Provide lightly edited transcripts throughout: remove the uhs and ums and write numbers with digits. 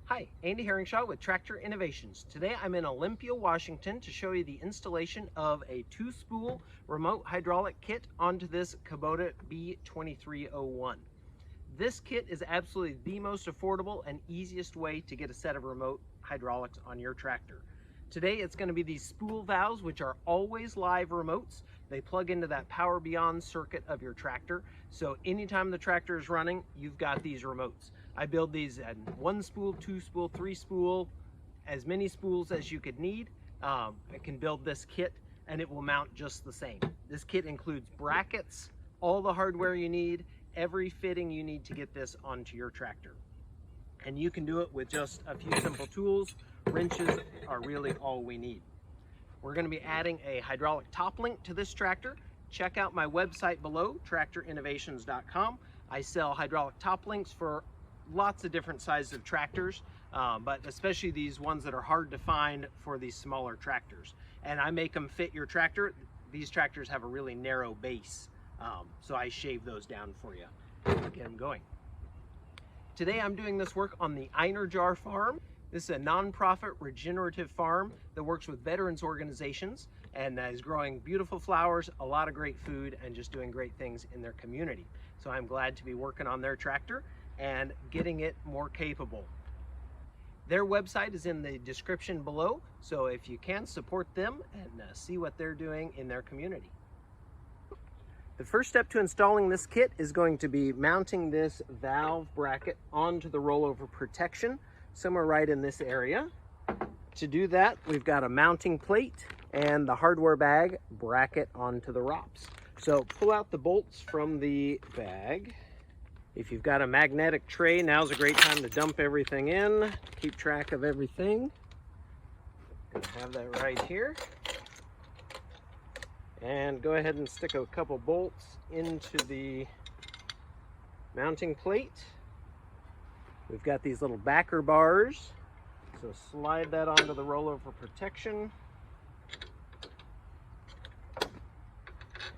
Hi, Andy Herringshaw with Tractor Innovations. Today I'm in Olympia, Washington to show you the installation of a 2-spool remote hydraulic kit onto this Kubota B2301. This kit is absolutely the most affordable and easiest way to get a set of remote hydraulics on your tractor. Today it's going to be these spool valves, which are always live remotes. They plug into that Power Beyond circuit of your tractor. So anytime the tractor is running, you've got these remotes. I build these at 1 spool, 2 spool, 3 spool, as many spools as you could need. I can build this kit and it will mount just the same. This kit includes brackets, all the hardware you need, every fitting you need to get this onto your tractor. And you can do it with just a few simple tools. Wrenches are really all we need. We're going to be adding a hydraulic top link to this tractor. Check out my website below, tractorinnovations.com. I sell hydraulic top links for lots of different sizes of tractors, but especially these ones that are hard to find for these smaller tractors. And I make them fit your tractor. These tractors have a really narrow base, so I shave those down for you to get them going. Today I'm doing this work on the Jar farm. This is a nonprofit regenerative farm that works with veterans organizations and is growing beautiful flowers, a lot of great food, and just doing great things in their community. So I'm glad to be working on their tractor and getting it more capable. Their website is in the description below, so if you can, support them and see what they're doing in their community. The first step to installing this kit is going to be mounting this valve bracket onto the rollover protection, somewhere right in this area. To do that, we've got a mounting plate and the hardware bag bracket onto the ROPS. So pull out the bolts from the bag. If you've got a magnetic tray, now's a great time to dump everything in, keep track of everything. Gonna have that right here. And go ahead and stick a couple bolts into the mounting plate. We've got these little backer bars, so slide that onto the rollover protection.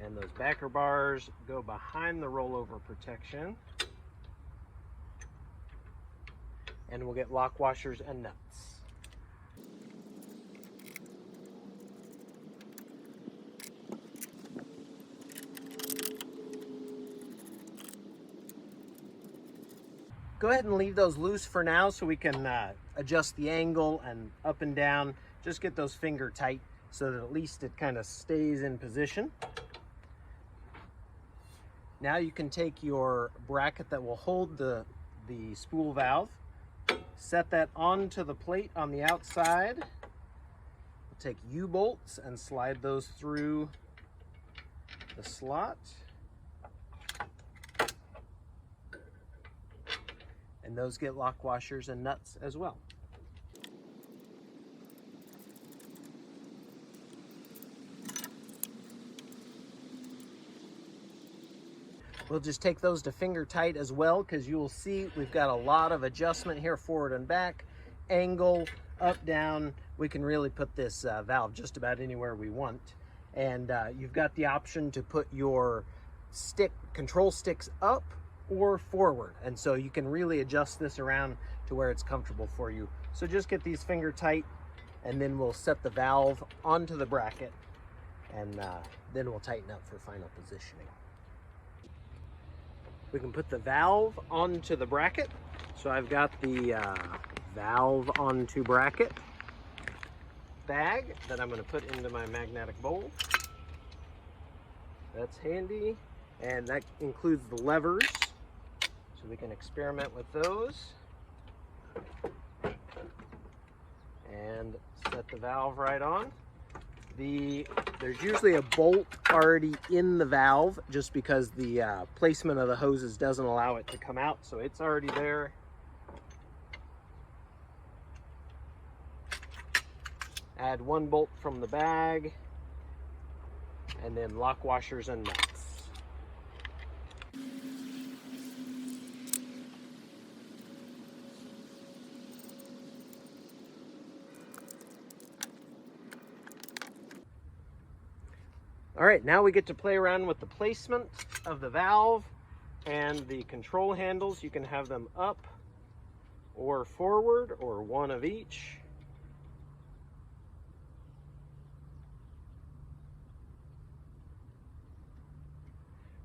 And those backer bars go behind the rollover protection. And we'll get lock washers and nuts. Go ahead and leave those loose for now so we can adjust the angle and up and down. Just get those finger tight so that at least it kind of stays in position. Now you can take your bracket that will hold the spool valve, set that onto the plate on the outside. We'll take U-bolts and slide those through the slot. And those get lock washers and nuts as well. We'll just take those to finger tight as well, because you will see we've got a lot of adjustment here, forward and back, angle, up, down. We can really put this valve just about anywhere we want. And you've got the option to put your control sticks up or forward, and so you can really adjust this around to where it's comfortable for you. So just get these finger tight, and then we'll set the valve onto the bracket, and then we'll tighten up for final positioning. We can put the valve onto the bracket. So I've got the valve onto bracket bag that I'm going to put into my magnetic bowl. That's handy, and that includes the levers, so we can experiment with those. And set the valve right on. There's usually a bolt already in the valve just because the placement of the hoses doesn't allow it to come out, so it's already there. Add one bolt from the bag, and then lock washers and nuts. All right, now we get to play around with the placement of the valve and the control handles. You can have them up or forward, or one of each.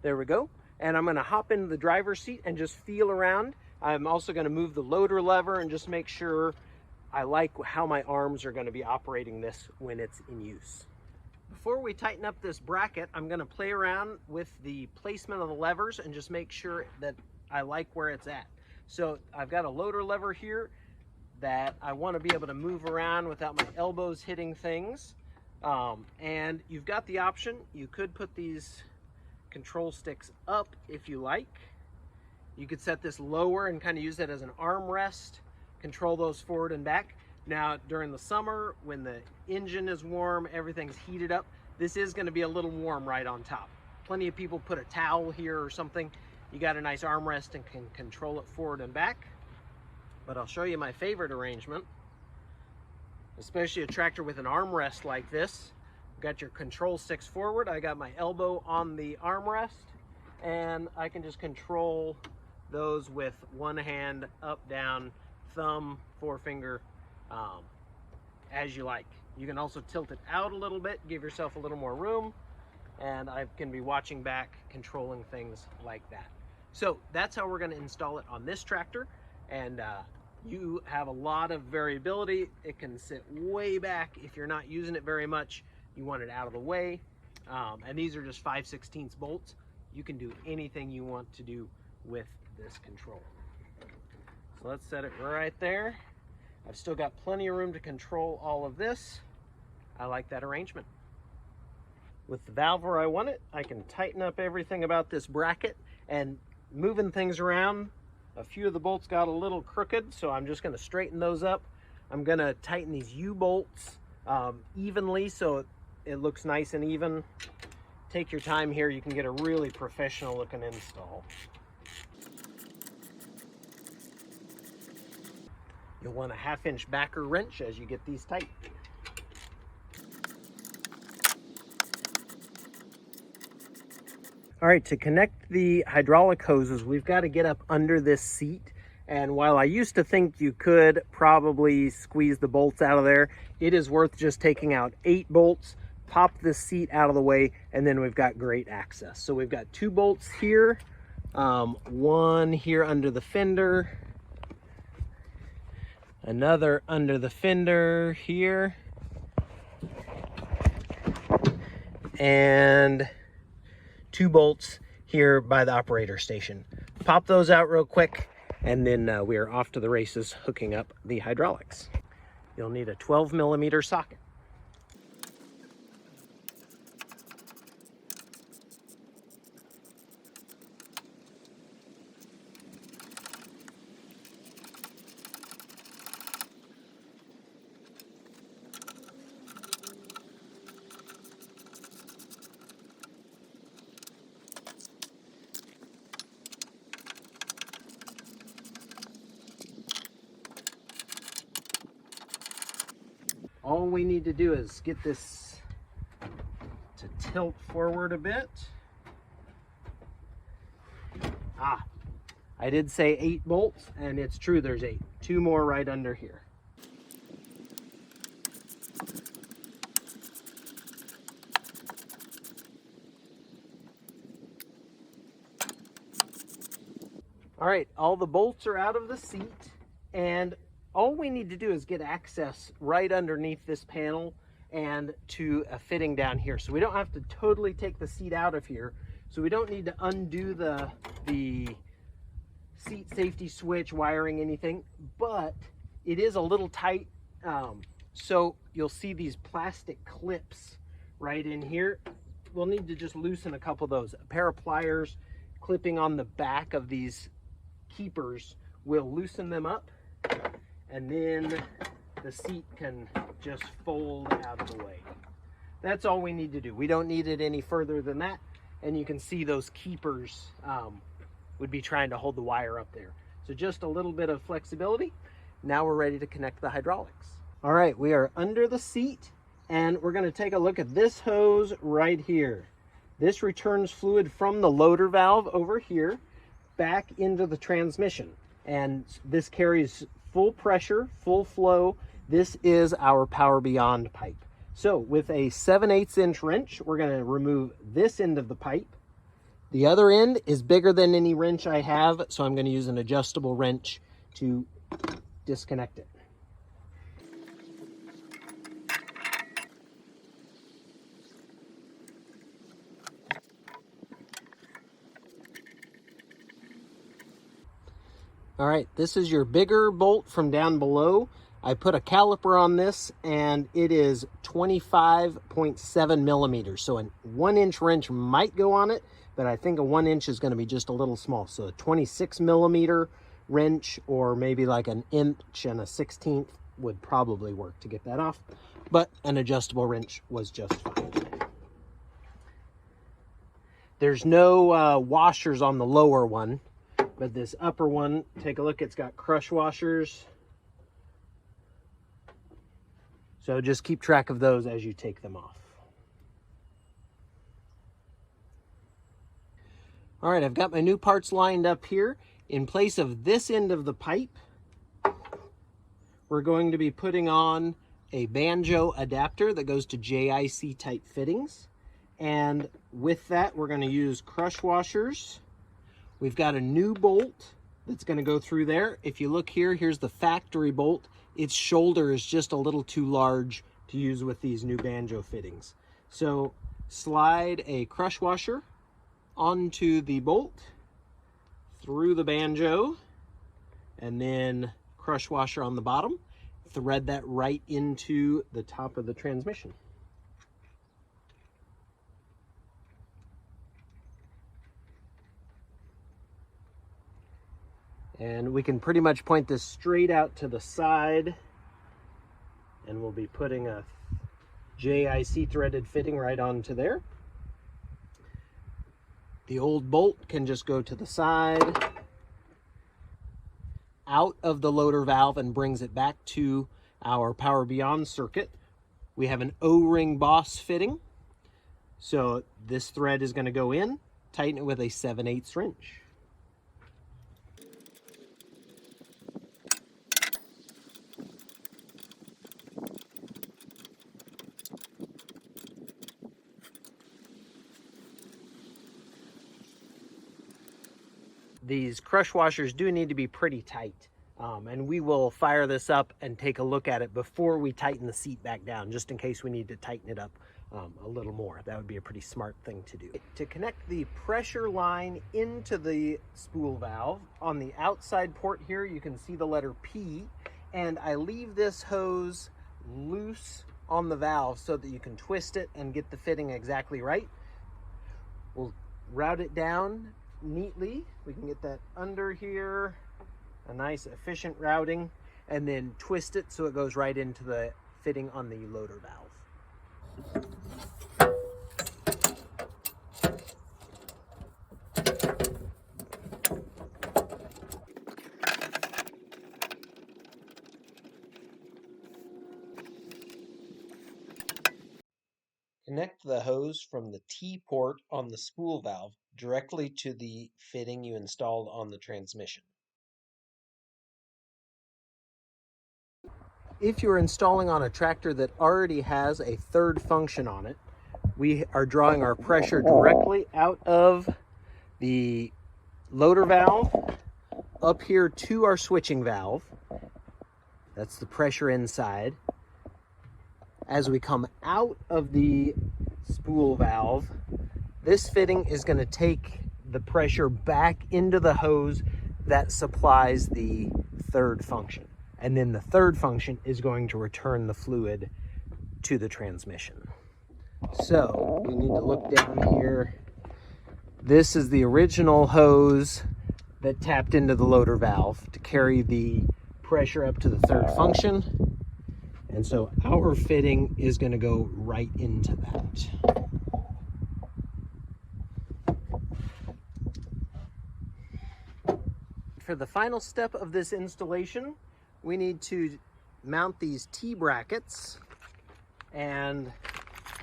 There we go. And I'm going to hop into the driver's seat and just feel around. I'm also going to move the loader lever and just make sure I like how my arms are going to be operating this when it's in use. Before we tighten up this bracket, I'm going to play around with the placement of the levers and just make sure that I like where it's at. So I've got a loader lever here that I want to be able to move around without my elbows hitting things. And you've got the option, you could put these control sticks up if you like. You could set this lower and kind of use it as an armrest, control those forward and back. Now during the summer, when the engine is warm, everything's heated up, this is going to be a little warm right on top. Plenty of people put a towel here or something. You got a nice armrest and can control it forward and back. But I'll show you my favorite arrangement, especially a tractor with an armrest like this. Got your control sticks forward. I got my elbow on the armrest, and I can just control those with one hand, up, down, thumb, forefinger, as you like. You can also tilt it out a little bit, give yourself a little more room, and I can be watching back, controlling things like that. So that's how we're going to install it on this tractor, and you have a lot of variability. It can sit way back if you're not using it very much. You want it out of the way, and these are just 5/16 bolts. You can do anything you want to do with this control. So let's set it right there. I've still got plenty of room to control all of this. I like that arrangement. With the valve where I want it, I can tighten up everything about this bracket, and moving things around, a few of the bolts got a little crooked, so I'm just going to straighten those up. I'm going to tighten these U-bolts evenly so it looks nice and even. Take your time here. You can get a really professional looking install. You'll want a 1/2-inch backer wrench as you get these tight. All right, to connect the hydraulic hoses, we've got to get up under this seat. And while I used to think you could probably squeeze the bolts out of there, it is worth just taking out 8 bolts, pop this seat out of the way, and then we've got great access. So we've got 2 bolts here, one here under the fender, another under the fender here, and 2 bolts here by the operator station. Pop those out real quick, and then we are off to the races hooking up the hydraulics. You'll need a 12mm socket. All we need to do is get this to tilt forward a bit. I did say 8 bolts, and it's true, there's 8. 2 more right under here. All right, all the bolts are out of the seat, and all we need to do is get access right underneath this panel and to a fitting down here. So we don't have to totally take the seat out of here. So we don't need to undo the seat safety switch, wiring, anything, but it is a little tight. So you'll see these plastic clips right in here. We'll need to just loosen a couple of those. A pair of pliers clipping on the back of these keepers will loosen them up, and then the seat can just fold out of the way. That's all we need to do. We don't need it any further than that. And you can see those keepers would be trying to hold the wire up there. So just a little bit of flexibility. Now we're ready to connect the hydraulics. All right, we are under the seat, and we're going to take a look at this hose right here. This returns fluid from the loader valve over here back into the transmission. And this carries full pressure, full flow. This is our Power Beyond pipe. So with a 7/8 inch wrench, we're going to remove this end of the pipe. The other end is bigger than any wrench I have, so I'm going to use an adjustable wrench to disconnect it. All right, this is your bigger bolt from down below. I put a caliper on this and it is 25.7 millimeters. So a 1-inch wrench might go on it, but I think a 1 inch is going to be just a little small. So a 26 millimeter wrench, or maybe like an inch and a 1/16 would probably work to get that off, but an adjustable wrench was just fine. There's no washers on the lower one, but this upper one, take a look, it's got crush washers. So just keep track of those as you take them off. All right, I've got my new parts lined up here. In place of this end of the pipe, we're going to be putting on a banjo adapter that goes to JIC type fittings. And with that, we're going to use crush washers. We've got a new bolt that's going to go through there. If you look here, here's the factory bolt. Its shoulder is just a little too large to use with these new banjo fittings. So slide a crush washer onto the bolt, through the banjo, and then crush washer on the bottom. Thread that right into the top of the transmission. And we can pretty much point this straight out to the side, and we'll be putting a JIC threaded fitting right onto there. The old bolt can just go to the side, out of the loader valve, and brings it back to our Power Beyond circuit. We have an O-ring boss fitting. So this thread is going to go in, tighten it with a 7/8 wrench. These crush washers do need to be pretty tight, and we will fire this up and take a look at it before we tighten the seat back down, just in case we need to tighten it up a little more. That would be a pretty smart thing to do. To connect the pressure line into the spool valve, on the outside port here you can see the letter P, and I leave this hose loose on the valve so that you can twist it and get the fitting exactly right. We'll route it down neatly. We can get that under here, a nice efficient routing, and then twist it so it goes right into the fitting on the loader valve. Connect the hose from the T port on the spool valve directly to the fitting you installed on the transmission. If you're installing on a tractor that already has a third function on it, we are drawing our pressure directly out of the loader valve up here to our switching valve. That's the pressure inside. As we come out of the spool valve, this fitting is going to take the pressure back into the hose that supplies the third function. And then the third function is going to return the fluid to the transmission. So we need to look down here. This is the original hose that tapped into the loader valve to carry the pressure up to the third function. And so our fitting is going to go right into that. For the final step of this installation, we need to mount these T-brackets, and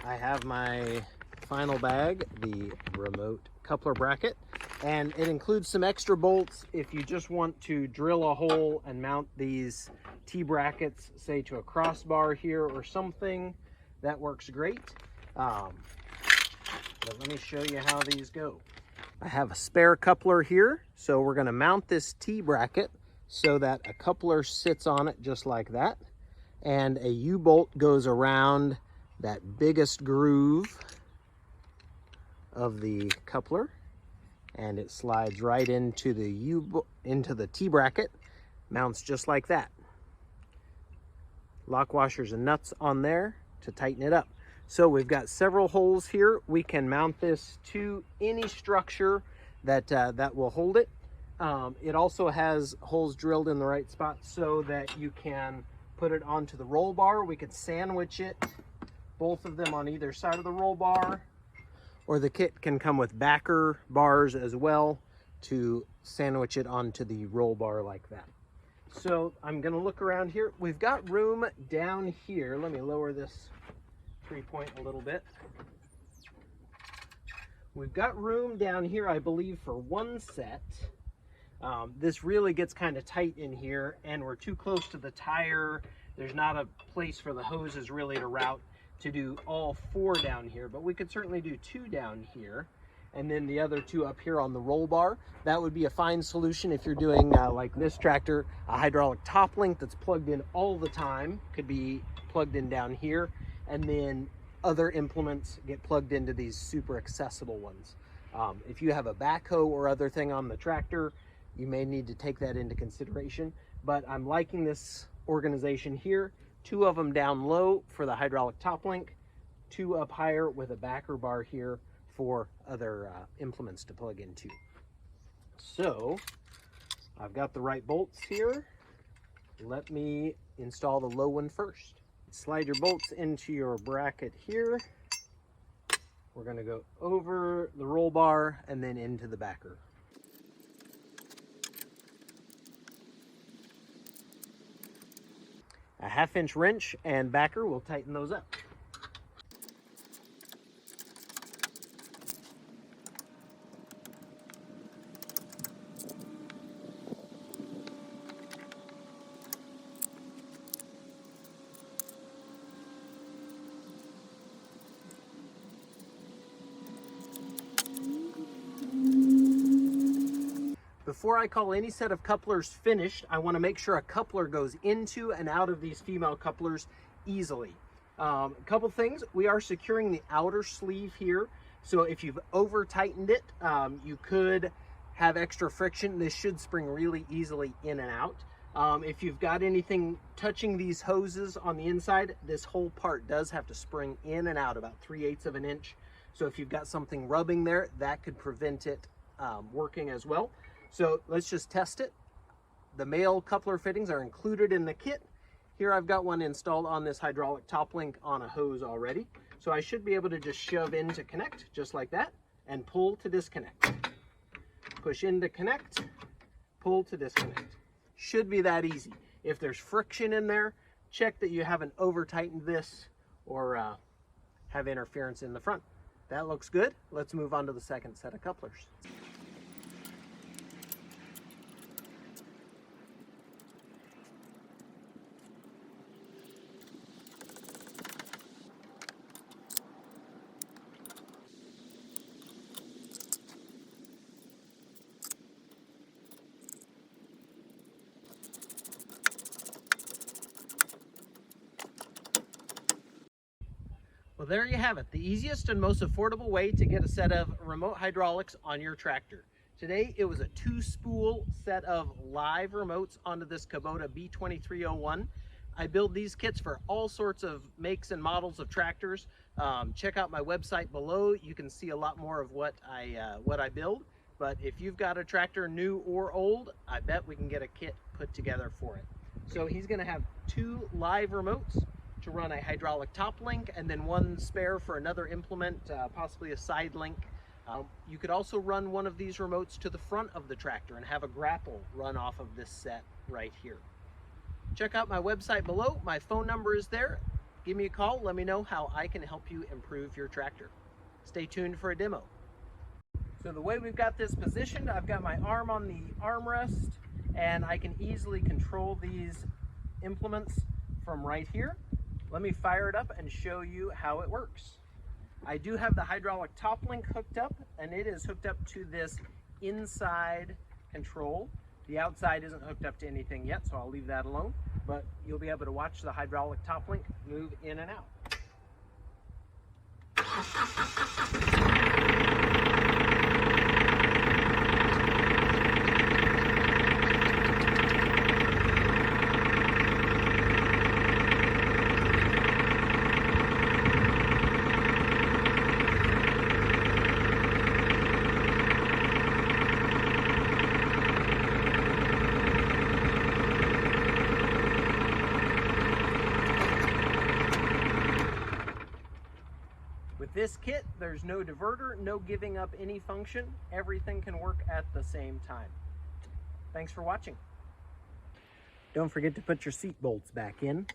I have my final bag, the remote coupler bracket. And it includes some extra bolts if you just want to drill a hole and mount these T-brackets, say to a crossbar here or something. That works great. But let me show you how these go. I have a spare coupler here, so we're going to mount this T-bracket so that a coupler sits on it just like that, and a U-bolt goes around that biggest groove of the coupler, and it slides right into the T-bracket, mounts just like that. Lock washers and nuts on there to tighten it up. So we've got several holes here. We can mount this to any structure that will hold it. It also has holes drilled in the right spot so that you can put it onto the roll bar. We could sandwich it, both of them on either side of the roll bar, or the kit can come with backer bars as well to sandwich it onto the roll bar like that. So I'm gonna look around here. We've got room down here. Let me lower this 3-point a little bit. We've got room down here, I believe, for one set. This really gets kind of tight in here, and we're too close to the tire. There's not a place for the hoses really to route to do all 4 down here, but we could certainly do 2 down here, and then the other 2 up here on the roll bar. That would be a fine solution if you're doing, like this tractor, a hydraulic top link that's plugged in all the time, could be plugged in down here, and then other implements get plugged into these super accessible ones. If you have a backhoe or other thing on the tractor, you may need to take that into consideration, but I'm liking this organization here. 2 of them down low for the hydraulic top link, 2 up higher with a backer bar here for other implements to plug into. So I've got the right bolts here. Let me install the low one first. Slide your bolts into your bracket here. We're going to go over the roll bar and then into the backer. A 1/2-inch wrench and backer will tighten those up. Before I call any set of couplers finished, I want to make sure a coupler goes into and out of these female couplers easily. A couple things, we are securing the outer sleeve here, so if you've over tightened it, you could have extra friction. This should spring really easily in and out. If you've got anything touching these hoses on the inside, this whole part does have to spring in and out about 3/8 of an inch. So if you've got something rubbing there, that could prevent it working as well. So let's just test it. The male coupler fittings are included in the kit. Here I've got one installed on this hydraulic top link on a hose already. So I should be able to just shove in to connect, just like that, and pull to disconnect. Push in to connect, pull to disconnect. Should be that easy. If there's friction in there, check that you haven't over tightened this or have interference in the front. That looks good. Let's move on to the second set of couplers. Well, there you have it, the easiest and most affordable way to get a set of remote hydraulics on your tractor. Today, it was a 2-spool set of live remotes onto this Kubota B2301. I build these kits for all sorts of makes and models of tractors. Check out my website below. You can see a lot more of what I build. But if you've got a tractor, new or old, I bet we can get a kit put together for it. So he's gonna have 2 live remotes to run a hydraulic top link, and then 1 spare for another implement, possibly a side link. You could also run one of these remotes to the front of the tractor and have a grapple run off of this set right here. Check out my website below. My phone number is there. Give me a call. Let me know how I can help you improve your tractor. Stay tuned for a demo. So the way we've got this positioned, I've got my arm on the armrest, and I can easily control these implements from right here. Let me fire it up and show you how it works. I do have the hydraulic top link hooked up, and it is hooked up to this inside control. The outside isn't hooked up to anything yet, so I'll leave that alone, but you'll be able to watch the hydraulic top link move in and out. With this kit, there's no diverter, no giving up any function. Everything can work at the same time. Thanks for watching. Don't forget to put your seat bolts back in.